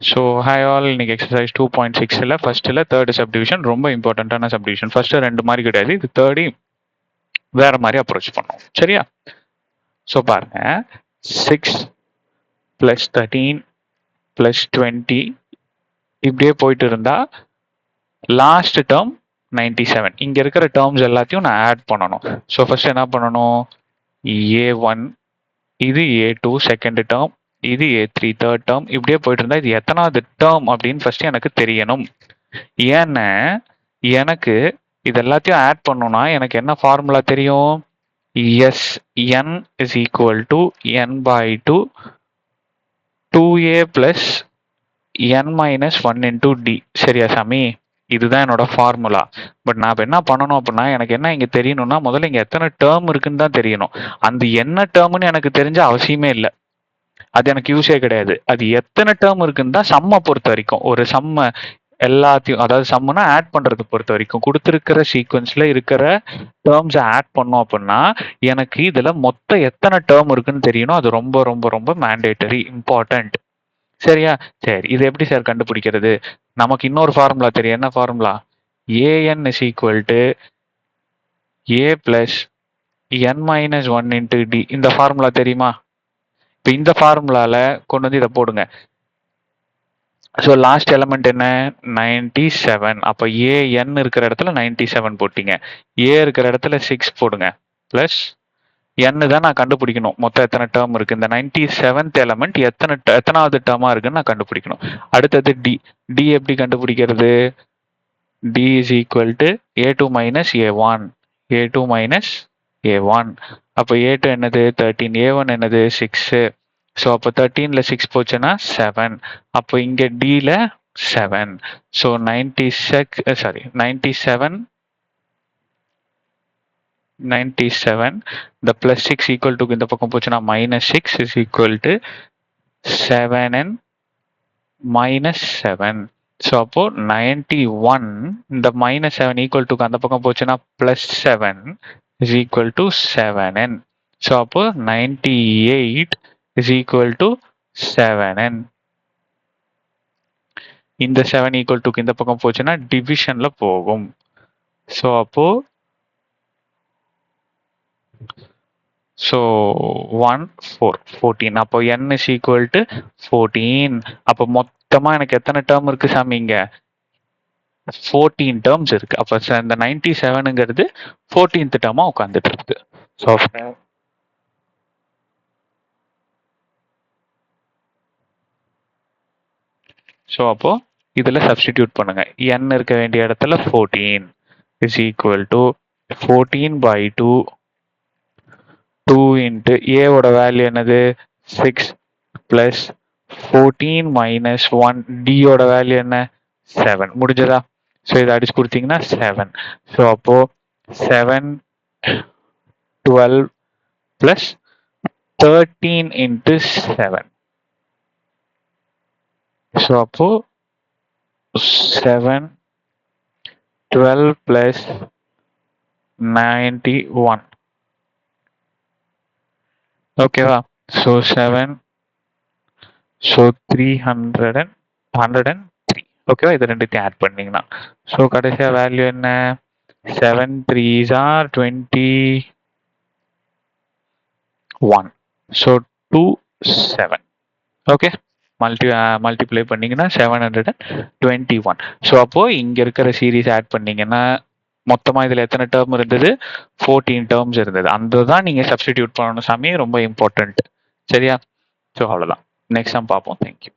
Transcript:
So hi all, இன்னைக்கு exercise 2.6ல் ஃபர்ஸ்ட்டில் third subdivision ரொம்ப இம்பார்ட்டண்ட்டான சப்டிவிஷன். ஃபர்ஸ்ட்டு 2 மாதிரி கிடையாது, இது தேர்டு வேற மாதிரி அப்ரோச் பண்ணோம். சரியா? ஸோ பாருங்க, 6 + 13 + 20 இப்படியே போயிட்டு இருந்தா லாஸ்ட் டேர்ம் 97. இங்க இருக்கிற டேர்ம்ஸ் எல்லாத்தையும் நான் ஆட் பண்ணணும். ஸோ ஃபர்ஸ்ட் என்ன பண்ணணும்? A1, இது A2 செகண்ட் டேர்ம், இது A3 தேர்ட் டேர்ம், இப்படியே போயிட்டு இருந்தா இது எத்தனாவது டேர்ம் அப்படின்னு ஃபர்ஸ்ட் எனக்கு தெரியணும். ஏன்னா எனக்கு இது எல்லாத்தையும் ஆட் பண்ணணும்னா எனக்கு என்ன ஃபார்முலா தெரியும்? Sn is equal to n/2 2a plus n minus 1 into d. சரியா சாமி? இதுதான் என்னோட ஃபார்முலா. பட் நான் இப்போ என்ன பண்ணணும் அப்படின்னா, எனக்கு என்ன இங்க தெரியணும்னா முதல்ல இங்க எத்தனை டேர்ம் இருக்குன்னு தான் தெரியணும். அந்த என்ன டேர்ம்னு எனக்கு தெரிஞ்ச அவசியமே இல்லை, அது எனக்கு யூஸே கிடையாது. அது எத்தனை டேர்ம் இருக்குன்னு தான் சம்மை பொறுத்த வரைக்கும். ஒரு சம்ம எல்லாத்தையும், அதாவது சம்முனா ஆட் பண்றது பொறுத்த வரைக்கும் கொடுத்துருக்கிற சீக்வன்ஸ்ல இருக்கிற டேர்ம்ஸை ஆட் பண்ணோம் அப்படின்னா எனக்கு இதுல மொத்தம் எத்தனை டேர்ம் இருக்குன்னு தெரியணும். அது ரொம்ப ரொம்ப ரொம்ப மேண்டேட்டரி, இம்பார்ட்டன்ட். சரியா? சரி, இது எப்படி சார் கண்டுபிடிக்கிறது? நமக்கு இன்னொரு ஃபார்முலா தெரியும். என்ன formula? an is equal to a plus n minus 1 into d. இந்த ஃபார்முலா தெரியுமா? இப்போ இந்த ஃபார்முலால கொண்டு வந்து இதை போடுங்க. ஸோ லாஸ்ட் எலமெண்ட் என்ன? 97. அப்போ ஏஎன் இருக்கிற இடத்துல 97 போட்டீங்க, ஏ இருக்கிற இடத்துல 6 போடுங்க, பிளஸ் n தான் நான் கண்டுபிடிக்கணும் மொத்தம் எத்தனை டேர்ம் இருக்கு. இந்த 97th எலமெண்ட் எத்தனாவது டேர்மா இருக்குன்னு நான் கண்டுபிடிக்கணும். அடுத்தது டி. டி எப்படி கண்டுபிடிக்கிறது? D is equal to a2 minus a1, a2 minus a1. அப்போ a2 என்னது? 13, a1 என்னது? 6. ஸோ அப்போ 13ல 6 போச்சுன்னா 7. அப்போ இங்கே டில 7. ஸோ 97 இந்த பிளஸ் 6 ஈக்குவல் டு இந்த பக்கம் போச்சுன்னா -6 is equal to 7n minus 7. So அப்போ 91 இந்த -7 ஈக்குவல் டு அந்த பக்கம் போச்சுன்னா +7 is equal to 7n. So அப்போ 98 is equal to 7n. இந்த 7 equal to இந்த பக்கம் போச்சுன்னா டிவிஷன்ல போகும். ஸோ அப்போ 14. அப்போ n is equal to 14. அப்போ மொத்தமா எனக்கு எத்தனை டேர்ம் இருக்கு சாமி? இங்க 14 டேர்ம்ஸ் இருக்கு. அப்போ இந்த 97ங்கிறது 14th டேர்மா உட்காந்துட்டு இருக்கு. ஸோ அப்போ இதுல சப்ஸ்டிடியூட் பண்ணுங்க. n இருக்க வேண்டிய இடத்துல 14 இஸ் ஈக்குவல் டு 14/2 2 இன்ட்டு ஏவோட வேல்யூ என்னது? 6 பிளஸ் 14 மைனஸ் 1 டியோட வேல்யூ என்ன? 7. முடிஞ்சதா? ஸோ இதை அடிச்சு கொடுத்தீங்கன்னா 7. ஸோ அப்போ 7 12 பிளஸ் 13 இன்ட்டு 7. ஸோ அப்போ 7 12 plus 91. ஓகேவா? So 7 so 103. ஓகேவா? இது ரெண்டுத்தையும் ஆட் பண்ணீங்கன்னா ஸோ கடைசியா வேல்யூ என்ன? 7 3s are 21. So 27. Okay, multiply பண்ணீங்கன்னா 721. ஸோ அப்போ இங்க இருக்கிற சீரீஸ் ஆட் பண்ணீங்கன்னா மொத்தமா இதுல எத்தனை டேர்ம் இருந்தது? 14 டேர்ம்ஸ் இருந்தது. அந்த தான் நீங்க சப்ஸ்டிடியூட் பண்ணணும் சாமி, ரொம்ப இம்பார்ட்டன்ட். சரியா? ஸோ அவ்வளவுதான். நெக்ஸ்ட் டைம் பார்ப்போம். தேங்க்யூ.